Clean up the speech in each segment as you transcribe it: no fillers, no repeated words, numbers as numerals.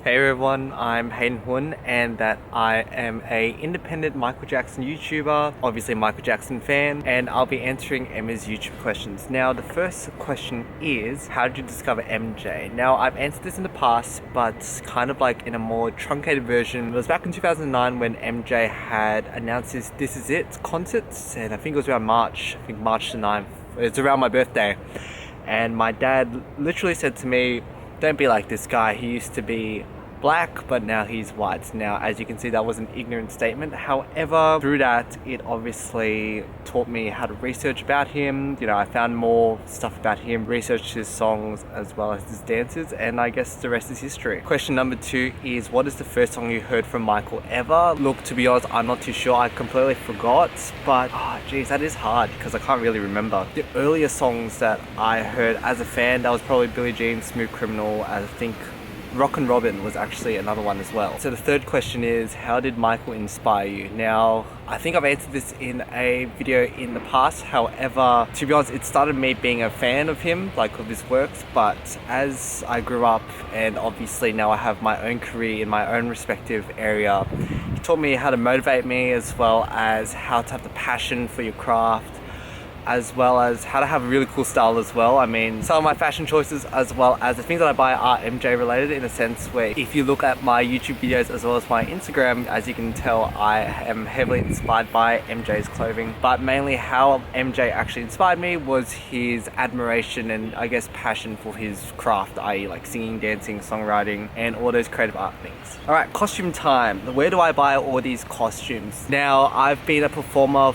Hey everyone, I'm Hayden and that I am a independent Michael Jackson YouTuber, obviously Michael Jackson fan, and I'll be answering Emma's YouTube questions. Now the first question is, how did you discover MJ? Now I've answered this in the past, but kind of like in a more truncated version. It was back in 2009 when MJ had announced his This Is It concerts, and I think it was around March the 9th. It's around my birthday. And my dad literally said to me, don't be like this guy, he used to be black but now he's white. Now as you can see, that was an ignorant statement. However, through that it obviously taught me how to research about him. You know, I found more stuff about him, researched his songs as well as his dances, and I guess the rest is history. Question number 2 is, what is the first song you heard from Michael ever? Look, to be honest, I'm not too sure. I completely forgot, but geez, that is hard because I can't really remember. The earlier songs that I heard as a fan, that was probably Billie Jean, Smooth Criminal, I think Rockin' Robin was actually another one as well. So the third question is, how did Michael inspire you? Now, I think I've answered this in a video in the past. However, to be honest, it started me being a fan of him, like of his works. But as I grew up and obviously now I have my own career in my own respective area, he taught me how to motivate me, as well as how to have the passion for your craft, as well as how to have a really cool style as well. I mean, some of my fashion choices as well as the things that I buy are MJ related, in a sense where if you look at my YouTube videos as well as my Instagram, as you can tell, I am heavily inspired by MJ's clothing. But mainly how MJ actually inspired me was his admiration and I guess passion for his craft, i.e. like singing, dancing, songwriting, and all those creative art things. Alright, costume time. Where do I buy all these costumes? Now, I've been a performer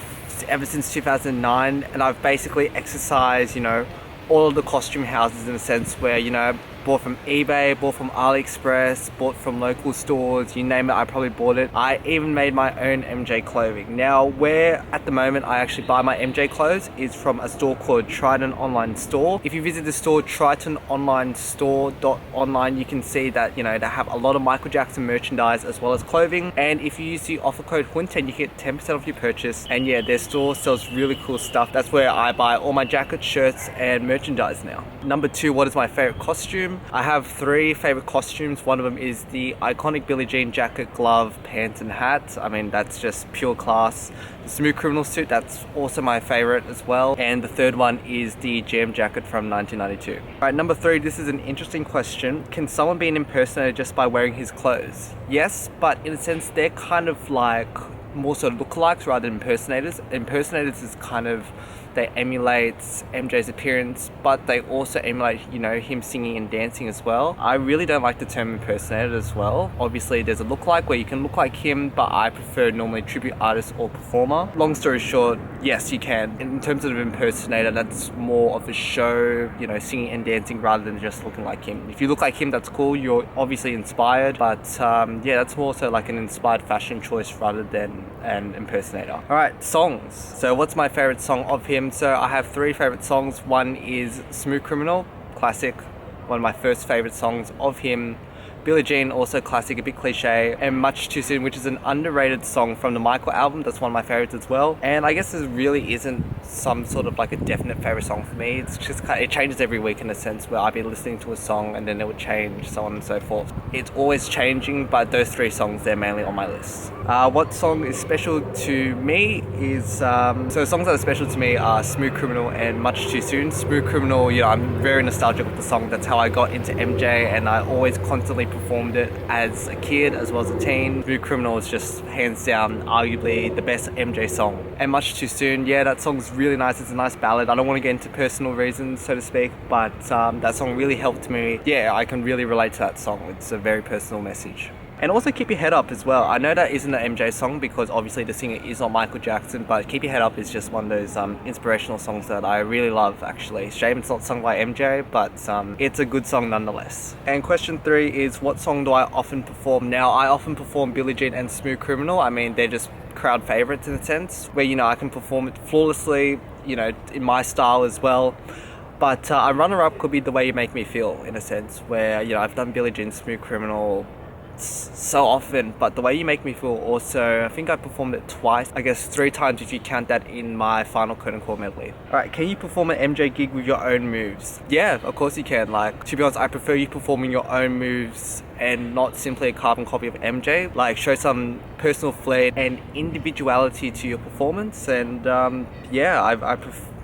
ever since 2009, and I've basically exercised, you know, all of the costume houses in a sense where, you know, bought from eBay, bought from AliExpress, bought from local stores, you name it, I probably bought it. I even made my own MJ clothing. Now, where at the moment I actually buy my MJ clothes is from a store called Triton Online Store. If you visit the store, tritononlinestore.online, you can see that, you know, they have a lot of Michael Jackson merchandise as well as clothing. And if you use the offer code Huynh, you get 10% off your purchase. And yeah, their store sells really cool stuff. That's where I buy all my jackets, shirts, and merchandise now. Number 2, what is my favorite costume? I have 3 favorite costumes. One of them is the iconic Billie Jean jacket, glove, pants, and hat. I mean, that's just pure class. The Smooth Criminal suit, that's also my favorite as well. And the third one is the Jam jacket from 1992. Alright, number 3, this is an interesting question. Can someone be an impersonator just by wearing his clothes? Yes, but in a sense, they're kind of like more sort of lookalikes rather than impersonators. Impersonators is kind of, they emulate MJ's appearance, but they also emulate, you know, him singing and dancing as well. I really don't like the term impersonator as well. Obviously, there's a lookalike where you can look like him, but I prefer normally tribute artist or performer. Long story short, yes, you can. In terms of impersonator, that's more of a show, you know, singing and dancing rather than just looking like him. If you look like him, that's cool. You're obviously inspired, but yeah, that's more so like an inspired fashion choice rather than an impersonator. All right, songs. So what's my favorite song of him? So I have 3 favorite songs. One is Smooth Criminal, classic, one of my first favorite songs of him. Billie Jean, also classic, a bit cliche, and Much Too Soon, which is an underrated song from the Michael album. That's one of my favorites as well. And I guess there really isn't some sort of like a definite favorite song for me. It's just kind of, it changes every week in a sense where I'll be listening to a song and then it would change, so on and so forth. It's always changing, but those 3 songs, they're mainly on my list. What song is special to me is, so songs that are special to me are Smooth Criminal and Much Too Soon. Smooth Criminal, you know, I'm very nostalgic of the song. That's how I got into MJ, and I always constantly performed it as a kid as well as a teen. Smooth Criminal is just hands down arguably the best MJ song. And Much Too Soon, yeah, that song's really nice. It's a nice ballad. I don't want to get into personal reasons, so to speak, but that song really helped me. Yeah, I can really relate to that song. It's a very personal message. And also Keep Your Head Up as well. I know that isn't an MJ song because obviously the singer is not Michael Jackson, but Keep Your Head Up is just one of those inspirational songs that I really love, actually. Shame it's not sung by MJ, but it's a good song nonetheless. And question 3 is, what song do I often perform? Now, I often perform Billie Jean and Smooth Criminal. I mean, they're just crowd favorites in a sense, where, you know, I can perform it flawlessly, you know, in my style as well. But a runner-up could be The Way You Make Me Feel, in a sense, where, you know, I've done Billie Jean, Smooth Criminal, so often, but the way you make me feel also, I think I performed it twice, I guess 3 times if you count that in my final curtain call medley. Alright, can you perform an MJ gig with your own moves? Yeah, of course you can. Like, to be honest, I prefer you performing your own moves and not simply a carbon copy of MJ. Like, show some personal flair and individuality to your performance, and yeah,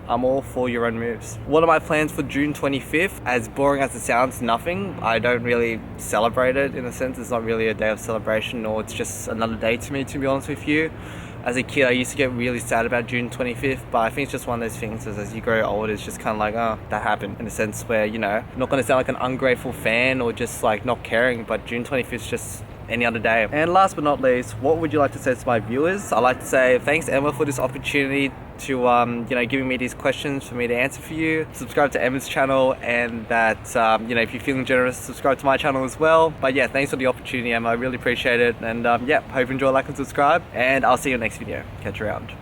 I'm all for your own moves. What are my plans for June 25th? As boring as it sounds, nothing. I don't really celebrate it in a sense. It's not really a day of celebration, or it's just another day to me, to be honest with you. As a kid, I used to get really sad about June 25th, but I think it's just one of those things as you grow older, it's just kind of like, oh, that happened, in a sense where, you know, I'm not going to sound like an ungrateful fan or just like not caring, but June 25th is just any other day. And last but not least, what would you like to say to my viewers? I'd like to say thanks, Emma, for this opportunity to you know, giving me these questions for me to answer for you. Subscribe to Emma's channel, and that you know, if you're feeling generous, subscribe to my channel as well. But yeah, thanks for the opportunity, Emma. I really appreciate it, and yeah, hope you enjoy, like and subscribe, and I'll see you in the next video. Catch you around.